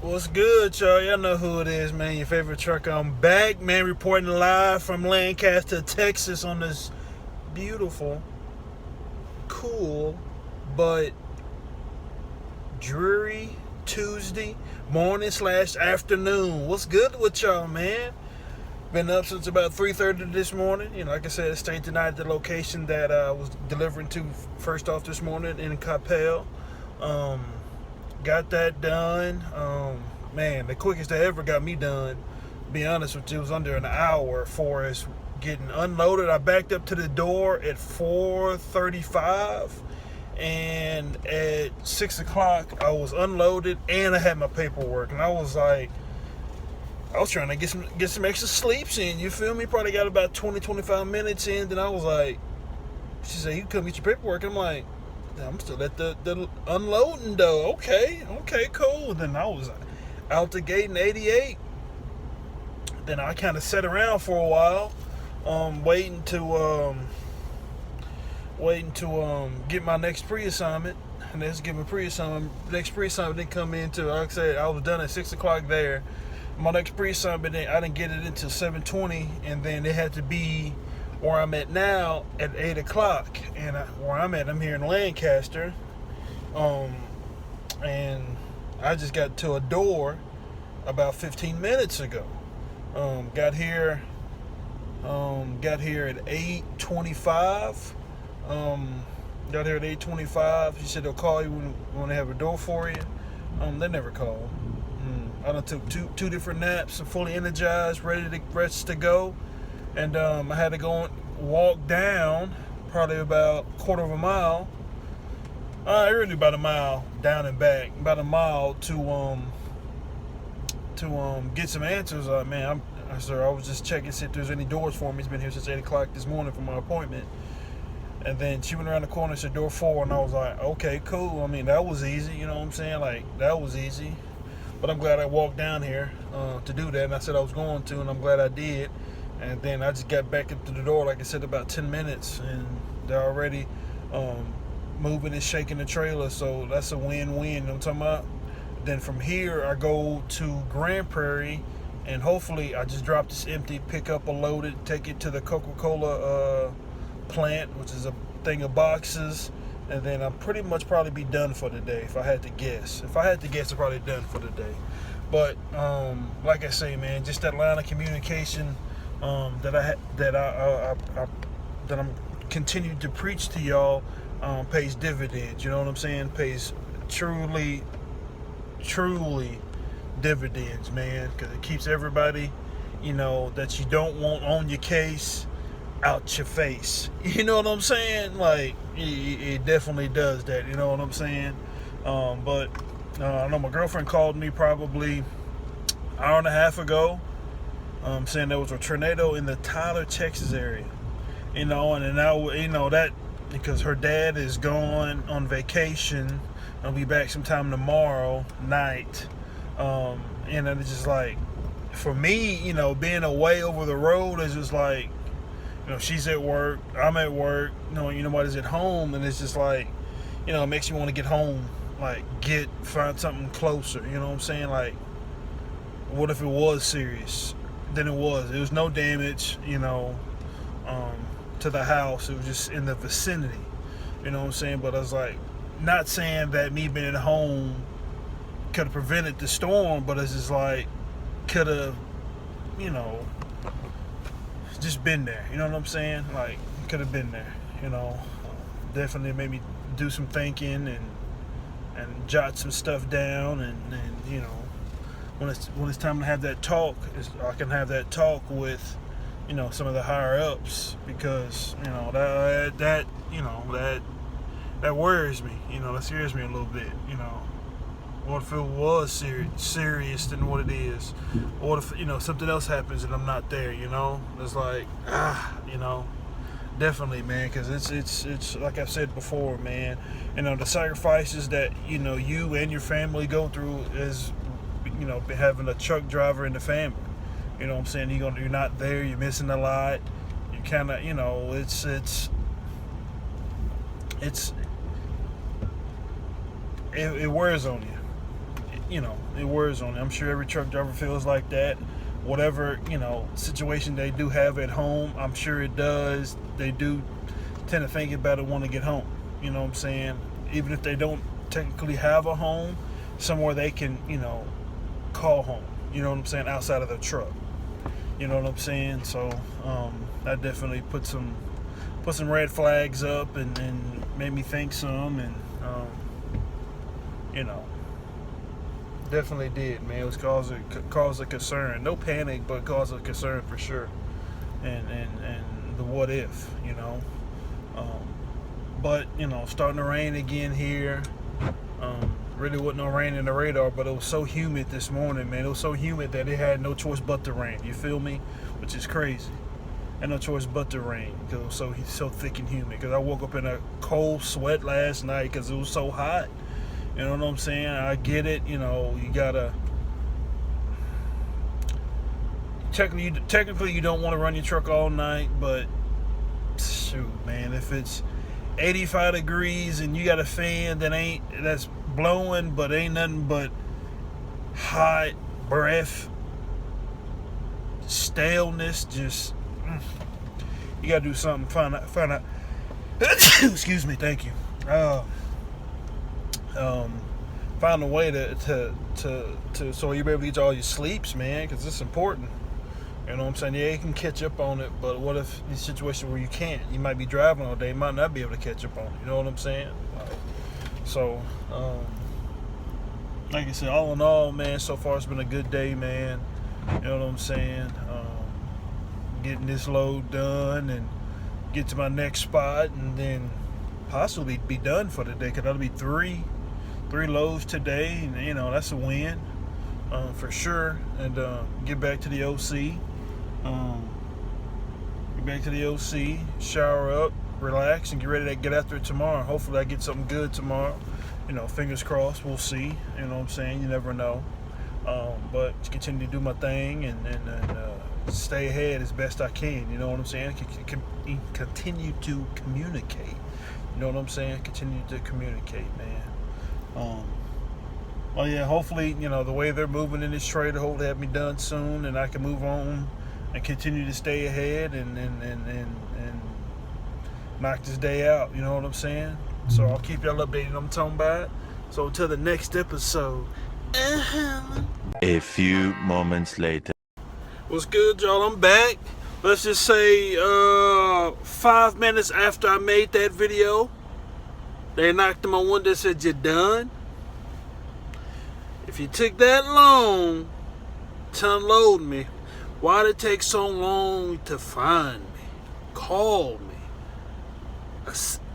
What's good, y'all? Y'all know who it is, man. Your favorite trucker. I'm back, man, reporting live from Lancaster, Texas on this beautiful, cool, but dreary Tuesday morning / afternoon. What's good with y'all, man? Been up since about 3:30 this morning. Like I said, I stayed tonight at the location that I was delivering to first off this morning in Capel. Got that done. Man, the quickest they ever got me done, to be honest with you, it was under an hour for us getting unloaded. I backed up to the door at 4:35, and at 6 o'clock I was unloaded and I had my paperwork, and I was trying to get some extra sleeps in. You feel me? Probably got about 20-25 minutes in. Then I was like, she said, "You come get your paperwork." I'm like, I'm still at the unloading though. Okay, cool. Then I was out the gate in 88. Then I kind of sat around for a while, waiting to get my next pre-assignment. And let's get my pre-assignment. Next pre-assignment didn't come in till, like I said, I was done at 6 o'clock there. My next pre-assignment, I didn't get it until 7:20, and then it had to be where I'm at now at 8 o'clock. And where I'm here in Lancaster. And I just got to a door about 15 minutes ago. Got here at 8:25. Got here at 8:25. She said they'll call you when they have a door for you. They never called. I done took two different naps. I'm fully energized, ready to go. And I had to go and walk down probably about a quarter of a mile. Really about a mile down and back. About a mile to get some answers. I was just checking see if there's any doors for me. He's been here since 8 o'clock this morning for my appointment. And then she went around the corner and said door 4, and I was like, okay, cool. I mean, that was easy, you know what I'm saying? Like, that was easy. But I'm glad I walked down here to do that, and I said I was going to, and I'm glad I did. And then I just got back up to the door, like I said, about 10 minutes, and they're already moving and shaking the trailer, so that's a win-win, you know what I'm talking about? Then from here, I go to Grand Prairie, and hopefully I just drop this empty, pick up a loaded, take it to the Coca-Cola plant, which is a thing of boxes, and then I'll pretty much probably be done for the day, if I had to guess. If I had to guess, I'm probably done for the day. But like I say, man, just that line of communication that I'm continuing to preach to y'all pays dividends. You know what I'm saying? Pays truly dividends, man, because it keeps everybody, that you don't want on your case out your face. You know what I'm saying? Like, it definitely does that. You know what I'm saying? But I know my girlfriend called me probably an hour and a half ago, saying there was a tornado in the Tyler, Texas area. And now, that because her dad is gone on vacation. I'll be back sometime tomorrow night. And it's just like, for me, being away over the road is just like, she's at work, I'm at work, nobody's at home, and it's just like, it makes you want to get home, like, find something closer, you know what I'm saying? Like, what if it was serious? Then it was no damage, to the house. It was just in the vicinity, you know what I'm saying? But I was like, not saying that me being at home could have prevented the storm, but it's just like, could have, just been there, you know what I'm saying? Like, could have been there, definitely made me do some thinking and jot some stuff down, and when it's time to have that talk, I can have that talk with some of the higher ups, because that worries me, that scares me a little bit. What if it was serious than what it is? What if something else happens and I'm not there? It's like, definitely, man, because it's like I've said before, man. The sacrifices that you and your family go through is having a truck driver in the family. You know what I'm saying? You're not there. You're missing a lot. You kind of it wears on you. it wears on you. I'm sure every truck driver feels like that. Whatever, situation they do have at home, I'm sure it does. They do tend to think about it, want to get home. You know what I'm saying? Even if they don't technically have a home, somewhere they can, call home. You know what I'm saying? Outside of their truck. You know what I'm saying? So that definitely put some red flags up and made me think some, and definitely did, man. It was cause a concern. No panic, but cause a concern for sure. And the what if, but starting to rain again here. Really wasn't no rain in the radar, but it was so humid this morning, man. It was so humid that it had no choice but to rain. You feel me? Which is crazy. Had no choice but to rain because it was so thick and humid. Because I woke up in a cold sweat last night because it was so hot. You know what I'm saying? I get it. You gotta. Technically, you don't want to run your truck all night, but shoot, man, if it's 85 degrees and you got a fan that's blowing, but ain't nothing but hot breath, staleness, just you gotta do something. Find out. Excuse me. Thank you. Find a way to so you'll be able to get all your sleeps, man, because it's important. You know what I'm saying? Yeah, you can catch up on it, but what if the situation where you can't? You might be driving all day, you might not be able to catch up on it. You know what I'm saying? So, like I said, all in all, man, so far it's been a good day, man. You know what I'm saying? Getting this load done and get to my next spot, and then possibly be done for the day, because that'll be three loads today, and that's a win for sure. And get back to the OC. Get back to the OC, shower up, relax, and get ready to get after it tomorrow. Hopefully I get something good tomorrow. Fingers crossed, we'll see. You know what I'm saying? You never know. But continue to do my thing and stay ahead as best I can. You know what I'm saying? Continue to communicate. You know what I'm saying? Continue to communicate, man. Oh yeah, hopefully, the way they're moving in this trade, I hope they have me done soon and I can move on and continue to stay ahead and knock this day out. You know what I'm saying? So I'll keep y'all updated on what I'm talking about. So until the next episode. A few moments later. What's good, y'all? I'm back. Let's just say 5 minutes after I made that video, they knocked on my window and said, "You done? If you took that long to unload me, why did it take so long to find me? Call me."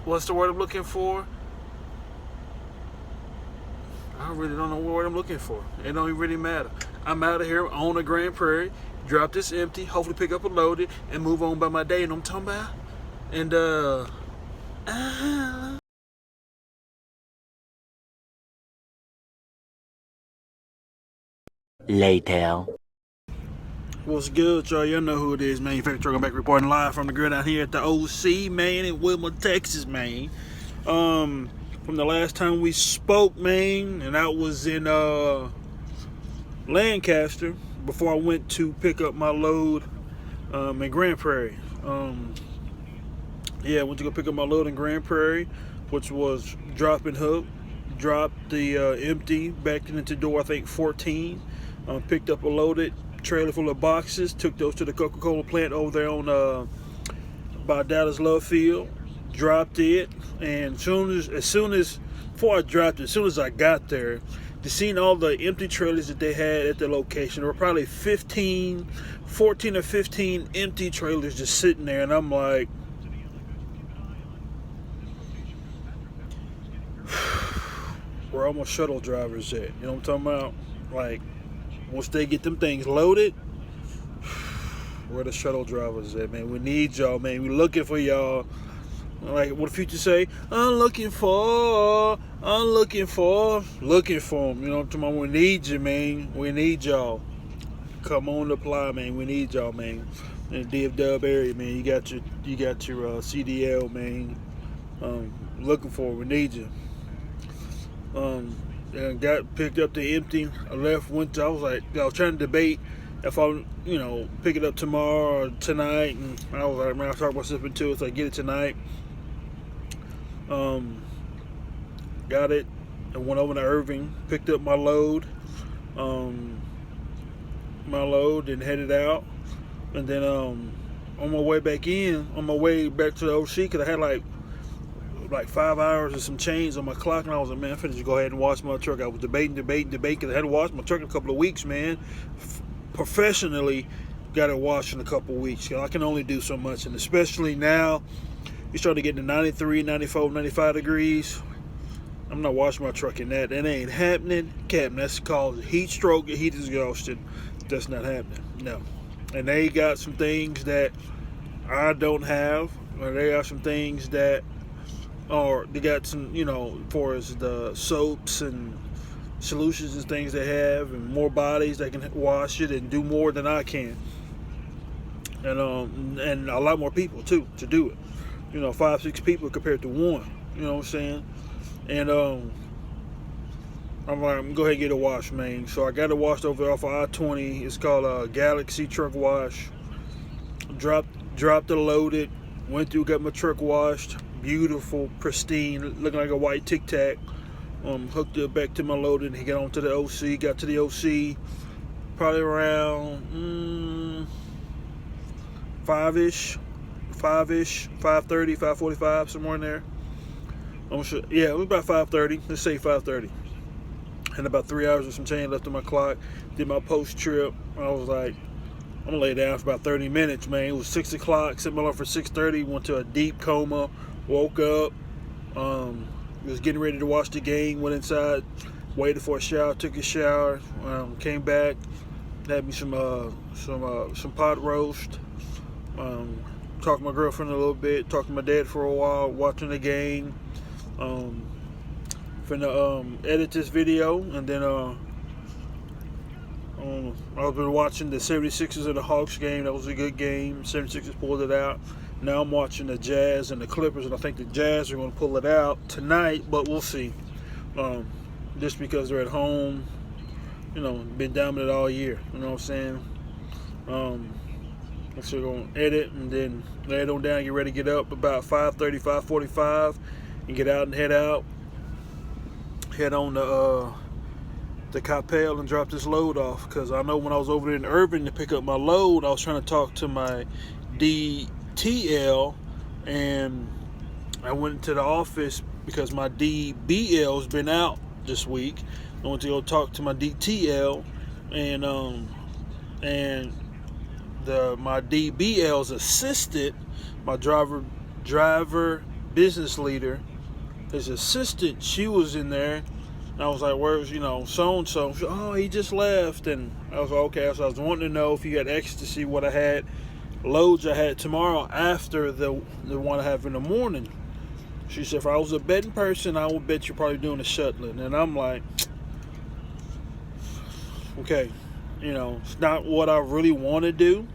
What's the word I'm looking for? I really don't know what word I'm looking for. It don't even really matter. I'm out of here on the Grand Prairie. Drop this empty, hopefully pick up a loaded, and move on by my day. You know what I'm talking about? And Later. what's good, y'all? Y'all know who it is, Manufacturer. I'm back reporting live from the grid out here at the OC, man, in Wilmer, Texas, man. From the last time we spoke, man, and that was in Lancaster, before I went to pick up my load in Grand Prairie. I went to go pick up my load in Grand Prairie, which was drop and hook. Dropped the empty back into door, I think 14. Picked up a loaded trailer full of boxes, took those to the Coca-Cola plant over there on by Dallas Love Field. Dropped it, and before I dropped it, as soon as I got there, to seeing all the empty trailers that they had at the location, there were probably 14 or 15 empty trailers just sitting there, and I'm like, where all my shuttle drivers at? You know what I'm talking about? Like, once they get them things loaded, where the shuttle drivers at, man? We need y'all, man. We looking for y'all. Like what the Future say, looking for them. You know what I'm talking about? We need you, man. We need y'all. Come on, apply, man. We need y'all, man. In the DFW area, man. You got your CDL, man. Looking for. We need you. and got picked up the empty. I left, I was trying to debate if I, pick it up tomorrow or tonight, and I was like, man, I talked myself into it, so I get it tonight. Got it, and went over to Irving, picked up my load, and headed out. And then on my way back to the OC, because I had like 5 hours and some change on my clock, and I was like, man, I'm finna just go ahead and wash my truck. I was debating, because I had to wash my truck in a couple of weeks, man. Professionally, got it washed in a couple of weeks. I can only do so much, and especially now, you start to get to 93, 94, 95 degrees. I'm not washing my truck in that. That ain't happening. Captain, that's called heat stroke and heat exhaustion. That's not happening. No. And they got some things that I don't have. Or they got some things that they got some, as far as the soaps and solutions and things they have, and more bodies that can wash it and do more than I can. And a lot more people too to do it. 5-6 people compared to one. You know what I'm saying? And I'm like, I'm gonna go ahead and get a wash, man. So I got it washed over off of I-20. It's called a Galaxy Truck Wash. Dropped it, loaded, went through, got my truck washed. Beautiful, pristine, looking like a white Tic Tac. Hooked it back to my load, and he got onto the OC. Got to the OC probably around 5-ish, 5:30, 5:45, somewhere in there. I'm sure. Yeah, it was about 5:30. Let's say 5:30. And about 3 hours of some change left on my clock. Did my post trip. I was like, I'm gonna lay down for about 30 minutes, man. It was 6 o'clock. Set my alarm for 6:30. Went to a deep coma. Woke up. Was getting ready to watch the game. Went inside. Waited for a shower. Took a shower. Came back. Had me some pot roast. Talked to my girlfriend a little bit. Talked to my dad for a while. Watching the game. Finna edit this video, and then I've been watching the 76ers and the Hawks game. That was a good game. 76ers pulled it out. Now I'm watching the Jazz and the Clippers, and I think the Jazz are going to pull it out tonight, but we'll see. Just because they're at home, been dominant all year. You know what I'm saying? So we're going to edit and then lay it on down, get ready to get up about 5:30, 5:45, and get out and head out. Head on the Capel and drop this load off, because I know when I was over there in Irving to pick up my load, I was trying to talk to my DTL, and I went to the office because my DBL's been out this week. I went to go talk to my DTL, and my DBL's assistant, my driver business leader, his assistant, she was in there, and I was like, where's, so-and-so? Oh, he just left. And I was like, okay. So I was wanting to know if you had access to see what I had, loads I had tomorrow after the one I have in the morning. She said, if I was a betting person, I would bet you're probably doing the shuttling. And I'm like, okay, it's not what I really want to do,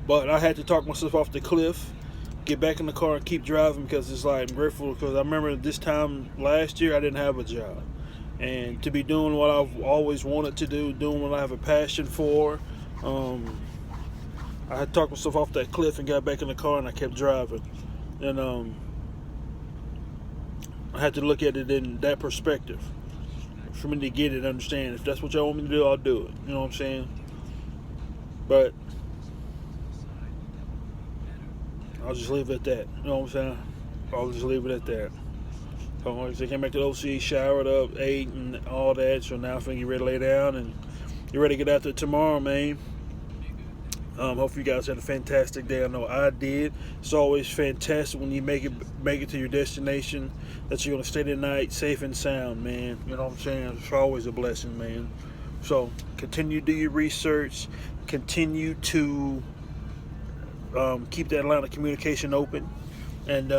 but I had to talk myself off the cliff, get back in the car and keep driving, because it's like, I'm grateful, because I remember this time last year I didn't have a job, and to be doing what I've always wanted to do, doing what I have a passion for, I had talked myself off that cliff and got back in the car, and I kept driving, and I had to look at it in that perspective for me to get it and understand, if that's what y'all want me to do, I'll do it. You know what I'm saying? But I'll just leave it at that. You know what I'm saying? I'll just leave it at that. So I came back to the OC, showered up, ate, and all that. So now I'm finna get ready to lay down and get ready to get out there tomorrow, man. Hopefully you guys had a fantastic day. I know I did. It's always fantastic when you make it to your destination, that you're gonna stay the night safe and sound, man. You know what I'm saying? It's always a blessing, man. So continue to do your research. Continue to keep that line of communication open, and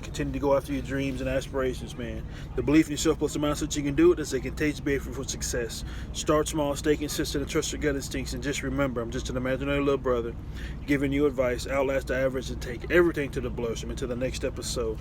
continue to go after your dreams and aspirations, man. The belief in yourself plus the mindset you can do it is a contagious behavior for success. Start small, stay consistent, and trust your gut instincts. And just remember, I'm just an imaginary little brother giving you advice. Outlast the average and take everything to the bloodstream. Until the next episode.